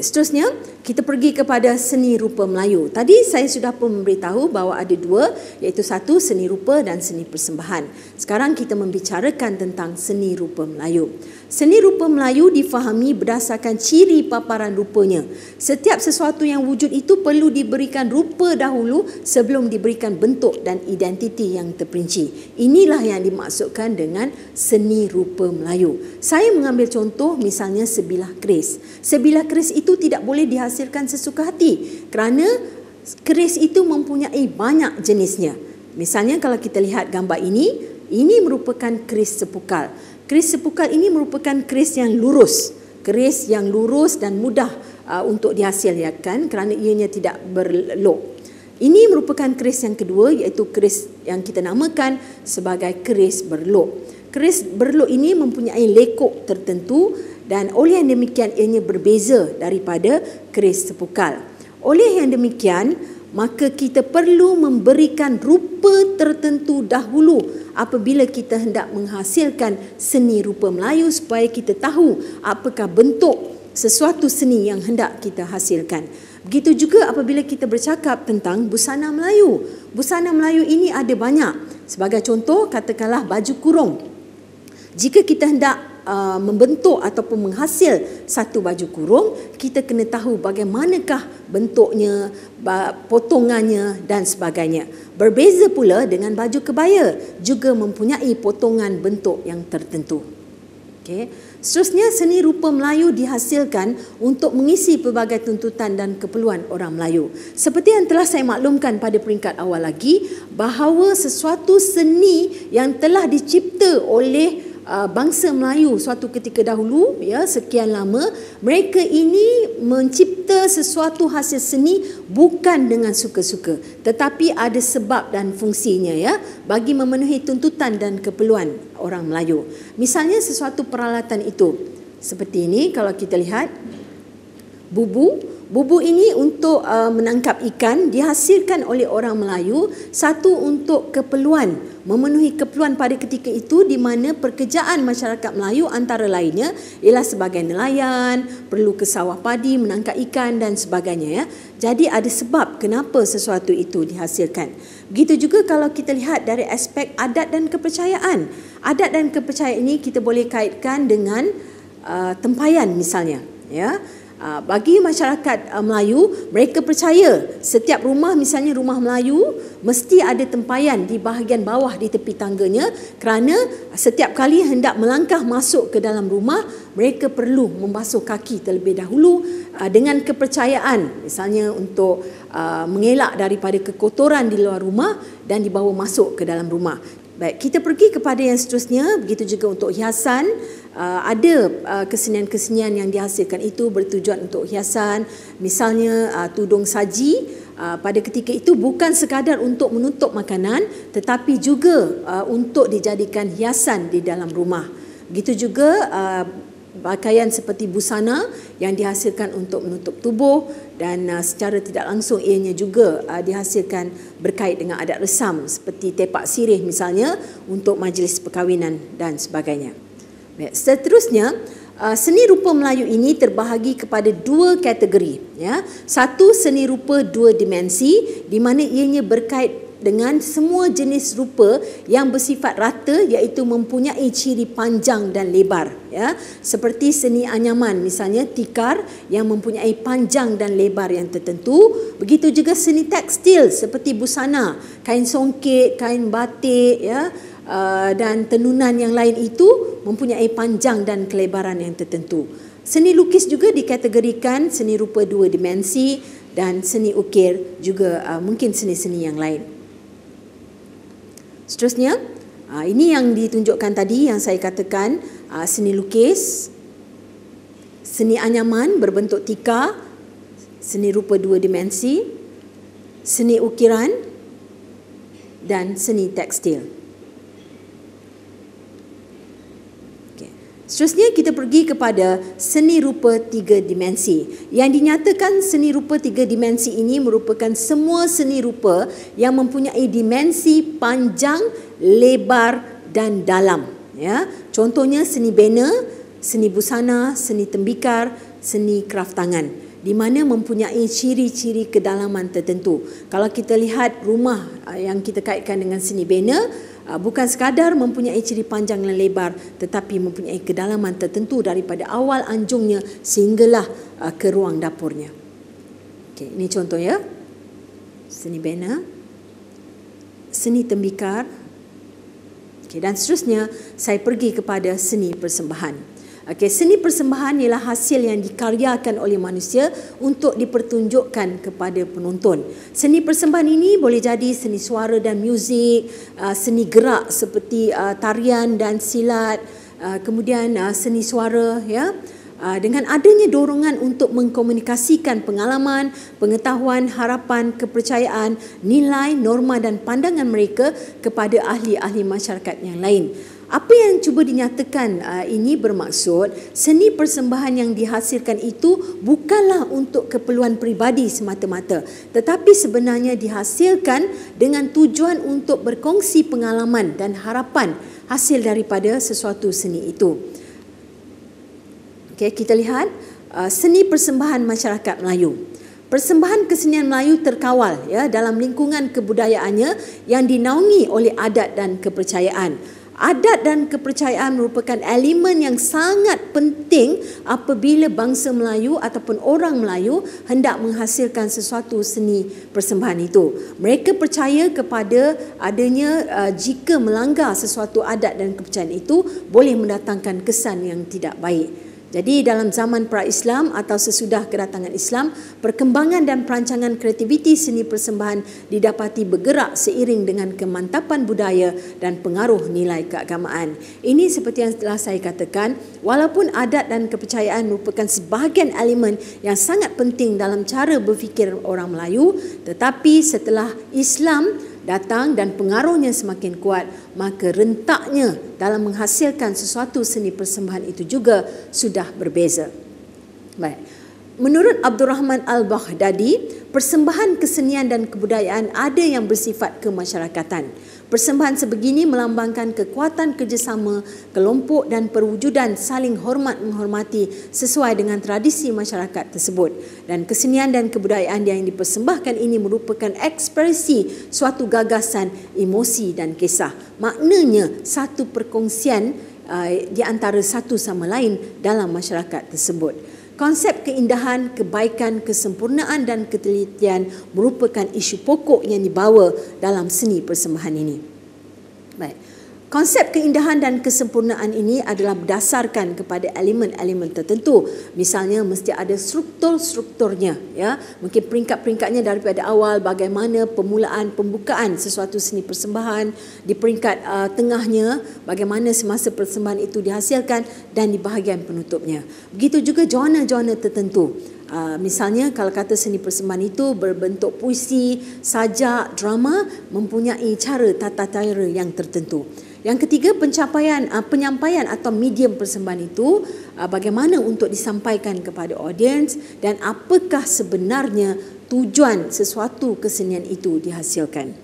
Seterusnya, kita pergi kepada seni rupa Melayu. Tadi saya sudah pun memberitahu bahawa ada dua, iaitu satu seni rupa dan seni persembahan. Sekarang kita membicarakan tentang seni rupa Melayu. Seni rupa Melayu difahami berdasarkan ciri paparan rupanya. Setiap sesuatu yang wujud itu perlu diberikan rupa dahulu sebelum diberikan bentuk dan identiti yang terperinci. Inilah yang dimaksudkan dengan seni rupa Melayu. Saya mengambil contoh misalnya sebilah keris. Sebilah keris itu tidak boleh dihasilkan sesuka hati kerana keris itu mempunyai banyak jenisnya. Misalnya kalau kita lihat gambar ini merupakan keris sepukal. Keris sepukal ini merupakan keris yang lurus dan mudah untuk dihasilkan kerana ianya tidak berlok. Ini merupakan keris yang kedua, iaitu keris yang kita namakan sebagai keris berlok. Keris berlok ini mempunyai lekuk tertentu dan oleh yang demikian ianya berbeza daripada keris sepukal. Oleh yang demikian, maka kita perlu memberikan rupa tertentu dahulu apabila kita hendak menghasilkan seni rupa Melayu supaya kita tahu apakah bentuk sesuatu seni yang hendak kita hasilkan. Begitu juga apabila kita bercakap tentang busana Melayu. Busana Melayu ini ada banyak. Sebagai contoh, katakanlah baju kurung. Jika kita hendak membentuk ataupun menghasil satu baju kurung, kita kena tahu bagaimanakah bentuknya, potongannya dan sebagainya. Berbeza pula dengan baju kebaya, juga mempunyai potongan bentuk yang tertentu. Okay. Seterusnya, seni rupa Melayu dihasilkan untuk mengisi pelbagai tuntutan dan keperluan orang Melayu. Seperti yang telah saya maklumkan pada peringkat awal lagi, bahawa sesuatu seni yang telah dicipta oleh bangsa Melayu suatu ketika dahulu, ya, sekian lama, mereka ini mencipta sesuatu hasil seni bukan dengan suka-suka, tetapi ada sebab dan fungsinya, ya, bagi memenuhi tuntutan dan keperluan orang Melayu. Misalnya sesuatu peralatan itu seperti ini. Kalau kita lihat bubu ini untuk menangkap ikan dihasilkan oleh orang Melayu, satu untuk keperluan, memenuhi keperluan pada ketika itu di mana pekerjaan masyarakat Melayu antara lainnya ialah sebagai nelayan, perlu ke sawah padi, menangkap ikan dan sebagainya, ya. Jadi ada sebab kenapa sesuatu itu dihasilkan. Begitu juga kalau kita lihat dari aspek adat dan kepercayaan. Adat dan kepercayaan ini kita boleh kaitkan dengan tempayan misalnya, ya. Bagi masyarakat Melayu, mereka percaya setiap rumah, misalnya rumah Melayu, mesti ada tempayan di bahagian bawah di tepi tangganya kerana setiap kali hendak melangkah masuk ke dalam rumah, mereka perlu membasuh kaki terlebih dahulu dengan kepercayaan, misalnya untuk mengelak daripada kekotoran di luar rumah dan dibawa masuk ke dalam rumah. Baik, kita pergi kepada yang seterusnya. Begitu juga untuk hiasan. Ada kesenian-kesenian yang dihasilkan itu bertujuan untuk hiasan. Misalnya tudung saji pada ketika itu bukan sekadar untuk menutup makanan, tetapi juga untuk dijadikan hiasan di dalam rumah. Begitu juga pakaian seperti busana yang dihasilkan untuk menutup tubuh dan secara tidak langsung ianya juga dihasilkan berkait dengan adat resam seperti tepak sirih misalnya untuk majlis perkahwinan dan sebagainya. Seterusnya, seni rupa Melayu ini terbahagi kepada dua kategori, ya. Satu, seni rupa dua dimensi di mana ianya berkait dengan semua jenis rupa yang bersifat rata, iaitu mempunyai ciri panjang dan lebar, ya. Seperti seni anyaman misalnya tikar yang mempunyai panjang dan lebar yang tertentu. Begitu juga seni tekstil seperti busana, kain songket, kain batik, ya, dan tenunan yang lain itu mempunyai panjang dan kelebaran yang tertentu. Seni lukis juga dikategorikan seni rupa dua dimensi dan seni ukir juga mungkin seni-seni yang lain. Seterusnya, ini yang ditunjukkan tadi yang saya katakan, seni lukis, seni anyaman berbentuk tikar, seni rupa dua dimensi, seni ukiran dan seni tekstil. Seterusnya kita pergi kepada seni rupa tiga dimensi. Yang dinyatakan seni rupa tiga dimensi ini merupakan semua seni rupa yang mempunyai dimensi panjang, lebar dan dalam. Ya, contohnya seni bena, seni busana, seni tembikar, seni kraft tangan. di mana mempunyai ciri-ciri kedalaman tertentu. Kalau kita lihat rumah yang kita kaitkan dengan seni bena, bukan sekadar mempunyai ciri panjang dan lebar, tetapi mempunyai kedalaman tertentu daripada awal anjungnya sehinggalah ke ruang dapurnya. Okey, ini contoh ya. Seni bena, seni tembikar. Okey, dan seterusnya saya pergi kepada seni persembahan. Okey, seni persembahan ialah hasil yang dikaryakan oleh manusia untuk dipertunjukkan kepada penonton. Seni persembahan ini boleh jadi seni suara dan muzik, seni gerak seperti tarian dan silat, kemudian seni suara ya. Dengan adanya dorongan untuk mengkomunikasikan pengalaman, pengetahuan, harapan, kepercayaan, nilai, norma dan pandangan mereka kepada ahli-ahli masyarakat yang lain. Apa yang cuba dinyatakan ini bermaksud seni persembahan yang dihasilkan itu bukanlah untuk keperluan peribadi semata-mata, tetapi sebenarnya dihasilkan dengan tujuan untuk berkongsi pengalaman dan harapan hasil daripada sesuatu seni itu. Okay, kita lihat seni persembahan masyarakat Melayu. Persembahan kesenian Melayu terkawal ya dalam lingkungan kebudayaannya yang dinaungi oleh adat dan kepercayaan. Adat dan kepercayaan merupakan elemen yang sangat penting apabila bangsa Melayu ataupun orang Melayu hendak menghasilkan sesuatu seni persembahan itu. Mereka percaya kepada adanya jika melanggar sesuatu adat dan kepercayaan itu boleh mendatangkan kesan yang tidak baik. Jadi dalam zaman pra-Islam atau sesudah kedatangan Islam, perkembangan dan perancangan kreativiti seni persembahan didapati bergerak seiring dengan kemantapan budaya dan pengaruh nilai keagamaan. Ini seperti yang telah saya katakan, walaupun adat dan kepercayaan merupakan sebahagian elemen yang sangat penting dalam cara berfikir orang Melayu, tetapi setelah Islam datang dan pengaruhnya semakin kuat, maka rentaknya dalam menghasilkan sesuatu seni persembahan itu juga sudah berbeza. Baik. Menurut Abdul Rahman Al-Baghdadi, persembahan kesenian dan kebudayaan ada yang bersifat kemasyarakatan. Persembahan sebegini melambangkan kekuatan kerjasama kelompok dan perwujudan saling hormat-menghormati sesuai dengan tradisi masyarakat tersebut. Dan kesenian dan kebudayaan yang dipersembahkan ini merupakan ekspresi suatu gagasan, emosi dan kisah. Maknanya satu perkongsian di antara satu sama lain dalam masyarakat tersebut. Konsep keindahan, kebaikan, kesempurnaan dan ketelitian merupakan isu pokok yang dibawa dalam seni persembahan ini. Baik. Konsep keindahan dan kesempurnaan ini adalah berdasarkan kepada elemen-elemen tertentu. Misalnya mesti ada struktur-strukturnya, ya. Mungkin peringkat-peringkatnya daripada awal, bagaimana permulaan pembukaan sesuatu seni persembahan, di peringkat tengahnya bagaimana semasa persembahan itu dihasilkan, dan di bahagian penutupnya. Begitu juga genre-genre tertentu. Misalnya kalau kata seni persembahan itu berbentuk puisi, sajak, drama, mempunyai cara tata cara yang tertentu. Yang ketiga, penyampaian atau medium persembahan itu bagaimana untuk disampaikan kepada audiens dan apakah sebenarnya tujuan sesuatu kesenian itu dihasilkan.